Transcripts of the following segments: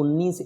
19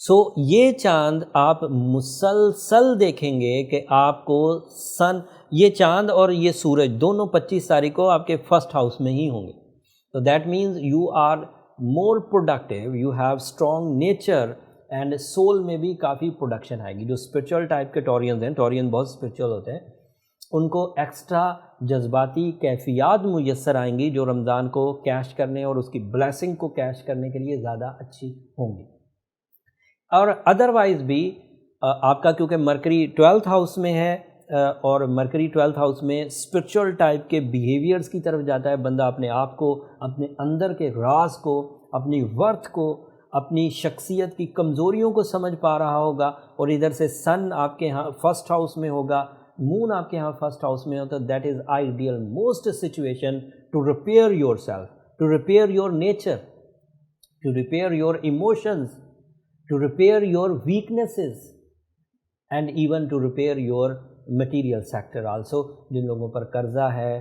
یہ چاند آپ مسلسل دیکھیں گے کہ آپ کو یہ چاند اور یہ سورج دونوں 25 تاریخ کو آپ کے فرسٹ ہاؤس میں ہی ہوں گے. تو that means you are more productive, you have strong nature and soul میں بھی کافی پروڈکشن آئے گی. جو اسپرچول ٹائپ کے ٹورینز ہیں, ٹورین بہت اسپرچول ہوتے ہیں, ان کو ایکسٹرا جذباتی کیفیات میسر آئیں گی جو رمضان کو کیش کرنے اور اس کی بلیسنگ کو کیش کرنے کے لیے زیادہ اچھی ہوں گی. اور ادروائز بھی آپ کا کیونکہ مرکری 12th ہاؤس میں ہے اور مرکری 12th ہاؤس میں اسپرچول ٹائپ کے بیہیویئرز کی طرف جاتا ہے. بندہ اپنے آپ کو, اپنے اندر کے راز کو, اپنی ورتھ کو, اپنی شخصیت کی کمزوریوں کو سمجھ پا رہا ہوگا. اور ادھر سے سن آپ کے ہاں فرسٹ ہاؤس میں ہوگا, مون آپ کے ہاں فرسٹ ہاؤس میں ہوتا ہے. That is ideal most situation to repair yourself, to repair your nature, to repair your emotions, to repair your weaknesses and even to repair your material sector also. جن لوگوں پر قرضہ ہے,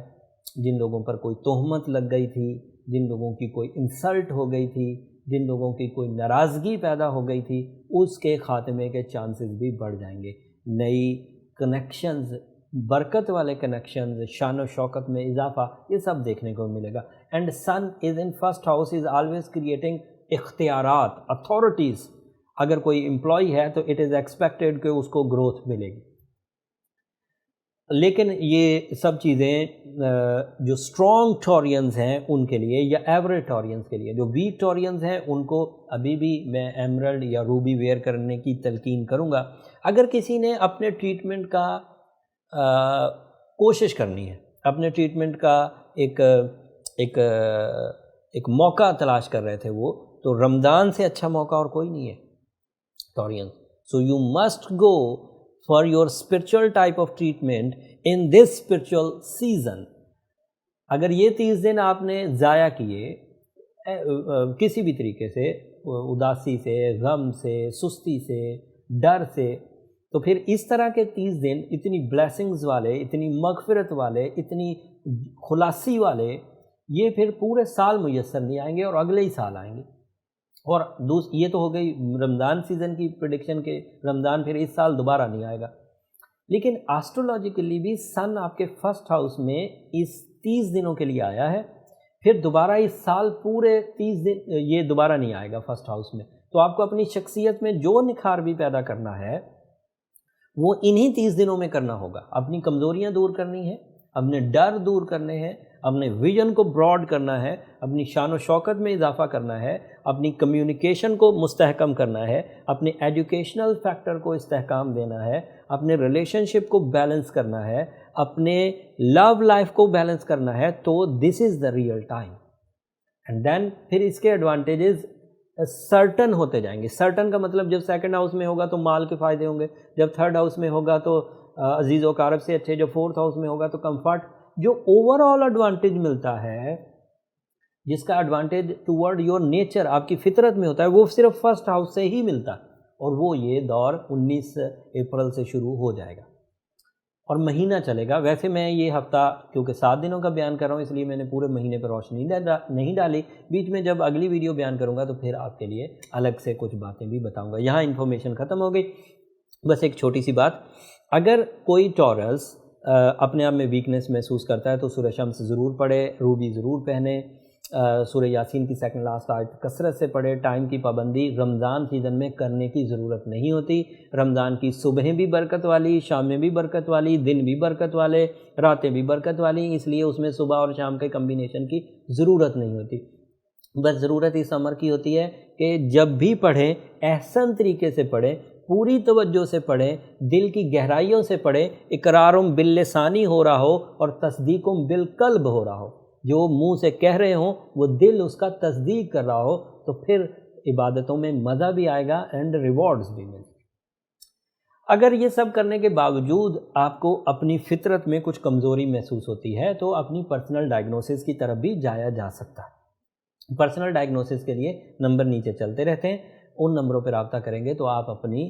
جن لوگوں پر کوئی تہمت لگ گئی تھی, جن لوگوں کی کوئی انسلٹ ہو گئی تھی, جن لوگوں کی کوئی ناراضگی پیدا ہو گئی تھی, اس کے خاتمے کے چانسز بھی بڑھ جائیں گے. نئی کنیکشنز, برکت والے کنیکشنز, شان و شوکت میں اضافہ, یہ سب دیکھنے کو ملے گا. And sun is in first house is always creating اختیارات, اتھارٹیز. اگر کوئی امپلائی ہے تو اٹ از ایکسپیکٹڈ کہ اس کو گروتھ ملے گی. لیکن یہ سب چیزیں جو اسٹرانگ ٹورینز ہیں ان کے لیے یا ایوریج ٹورینز کے لیے, جو ویک ٹورینز ہیں ان کو ابھی بھی میں ایمرلڈ یا روبی ویئر کرنے کی تلقین کروں گا. اگر کسی نے اپنے ٹریٹمنٹ کا کوشش کرنی ہے, اپنے ٹریٹمنٹ کا ایک موقع تلاش کر رہے تھے وہ, تو رمضان سے اچھا موقع اور کوئی نہیں ہے ٹورینز. So you must go for your spiritual type of treatment in this spiritual season. اگر یہ 30 دن آپ نے ضائع کیے کسی بھی طریقے سے, اداسی سے, غم سے, سستی سے, ڈر سے, تو پھر اس طرح کے 30 دن اتنی بلیسنگز والے, اتنی مغفرت والے, اتنی خلاصی والے, یہ پھر پورے سال میسر نہیں آئیں گے اور اگلے ہی سال آئیں گے. اور یہ تو ہو گئی رمضان سیزن کی پریڈکشن کہ رمضان پھر اس سال دوبارہ نہیں آئے گا. لیکن آسٹرولوجیکلی بھی سن آپ کے فرسٹ ہاؤس میں اس 30 دنوں کے لیے آیا ہے, پھر دوبارہ اس سال پورے 30 دن یہ دوبارہ نہیں آئے گا فرسٹ ہاؤس میں. تو آپ کو اپنی شخصیت میں جو نکھار بھی پیدا کرنا ہے وہ انہی 30 دنوں میں کرنا ہوگا. اپنی کمزوریاں دور کرنی ہیں, اپنے ڈر دور کرنے ہیں, اپنے ویژن کو براڈ کرنا ہے, اپنی شان و شوکت میں اضافہ کرنا ہے, اپنی کمیونیکیشن کو مستحکم کرنا ہے, اپنے ایجوکیشنل فیکٹر کو استحکام دینا ہے, اپنے ریلیشن شپ کو بیلنس کرنا ہے, اپنے لو لائف کو بیلنس کرنا ہے. تو this is the real time. And then پھر اس کے ایڈوانٹیجز سرٹن ہوتے جائیں گے. سرٹن کا مطلب جب سیکنڈ ہاؤس میں ہوگا تو مال کے فائدے ہوں گے, جب تھرڈ ہاؤس میں ہوگا تو عزیز و اقارب سے اچھے, جو فورتھ ہاؤس میں ہوگا تو کمفرٹ. جو اوور آل ایڈوانٹیج ملتا ہے, جس کا ایڈوانٹیج ٹورڈ یور نیچر آپ کی فطرت میں ہوتا ہے, وہ صرف فرسٹ ہاؤس سے ہی ملتا ہے. اور وہ یہ دور 19 اپریل سے شروع ہو جائے گا اور مہینہ چلے گا. ویسے میں یہ ہفتہ کیونکہ 7 دنوں کا بیان کر رہا ہوں اس لیے میں نے پورے مہینے پر روشنی نہیں ڈالی. بیچ میں جب اگلی ویڈیو بیان کروں گا تو پھر آپ کے لیے الگ سے کچھ باتیں بھی بتاؤں گا. یہاں انفارمیشن ختم ہو گئی. بس ایک چھوٹی سی بات, اگر کوئی ٹورس اپنے آپ میں ویکنس محسوس کرتا ہے تو سورہ شمس ضرور پڑھے, روبی ضرور پہنے, سورہ یاسین کی سیکنڈ لاسٹ آیت کثرت سے پڑھے. ٹائم کی پابندی رمضان سیزن میں کرنے کی ضرورت نہیں ہوتی. رمضان کی صبحیں بھی برکت والی, شامیں بھی برکت والی, دن بھی برکت والے, راتیں بھی برکت والی, اس لیے اس میں صبح اور شام کے کمبینیشن کی ضرورت نہیں ہوتی. بس ضرورت اس امر کی ہوتی ہے کہ جب بھی پڑھیں احسن طریقے سے پڑھیں, پوری توجہ سے پڑھیں, دل کی گہرائیوں سے پڑھیں, اقرارم باللسانی ہو رہا ہو اور تصدیقم بالقلب ہو رہا ہو. جو منہ سے کہہ رہے ہوں وہ دل اس کا تصدیق کر رہا ہو, تو پھر عبادتوں میں مزہ بھی آئے گا اینڈ ریوارڈز بھی ملیں گے. اگر یہ سب کرنے کے باوجود آپ کو اپنی فطرت میں کچھ کمزوری محسوس ہوتی ہے تو اپنی پرسنل ڈائگنوسس کی طرف بھی جایا جا سکتا ہے. پرسنل ڈائگنوسس کے لیے نمبر نیچے چلتے رہتے ہیں, ان نمبروں پہ رابطہ کریں گے تو آپ اپنی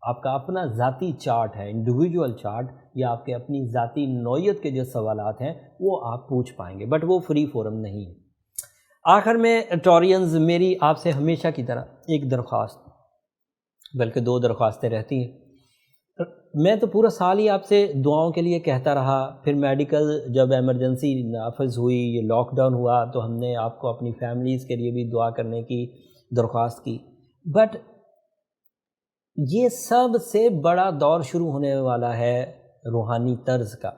آپ کا اپنا ذاتی چارٹ ہے, انڈیویجول چارٹ, یا آپ کے اپنی ذاتی نوعیت کے جو سوالات ہیں وہ آپ پوچھ پائیں گے, بٹ وہ فری فورم نہیں ہے. آخر میں ٹورینز میری آپ سے ہمیشہ کی طرح ایک درخواست، بلکہ 2 درخواستیں رہتی ہیں۔ میں تو پورا سال ہی آپ سے دعاؤں کے لیے کہتا رہا، پھر میڈیکل جب ایمرجنسی نافذ ہوئی، یہ لاک ڈاؤن ہوا، تو ہم نے آپ کو اپنی فیملیز کے لیے بھی دعا کرنے کی درخواست کی۔ بٹ یہ سب سے بڑا دور شروع ہونے والا ہے روحانی طرز کا،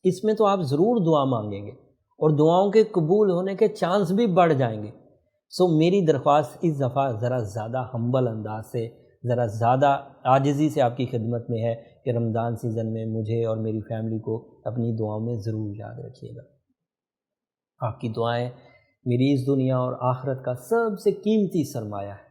اس میں تو آپ ضرور دعا مانگیں گے اور دعاؤں کے قبول ہونے کے چانس بھی بڑھ جائیں گے۔ سو میری درخواست اس دفعہ ذرا زیادہ ہمبل انداز سے، ذرا زیادہ عاجزی سے آپ کی خدمت میں ہے کہ رمضان سیزن میں مجھے اور میری فیملی کو اپنی دعاؤں میں ضرور یاد رکھیے گا۔ آپ کی دعائیں میری اس دنیا اور آخرت کا سب سے قیمتی سرمایہ ہے،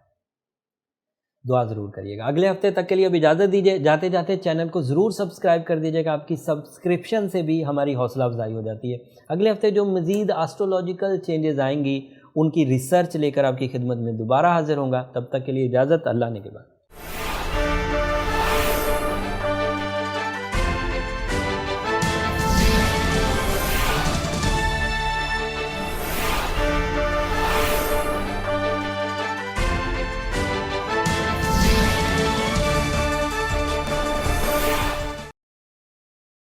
دعا ضرور کریے گا۔ اگلے ہفتے تک کے لیے اب اجازت دیجیے، جاتے جاتے چینل کو ضرور سبسکرائب کر دیجیے گا، آپ کی سبسکرپشن سے بھی ہماری حوصلہ افزائی ہو جاتی ہے۔ اگلے ہفتے جو مزید آسٹرولوجیکل چینجز آئیں گی ان کی ریسرچ لے کر آپ کی خدمت میں دوبارہ حاضر ہوں گا، تب تک کے لیے اجازت، اللہ نے کے بعد۔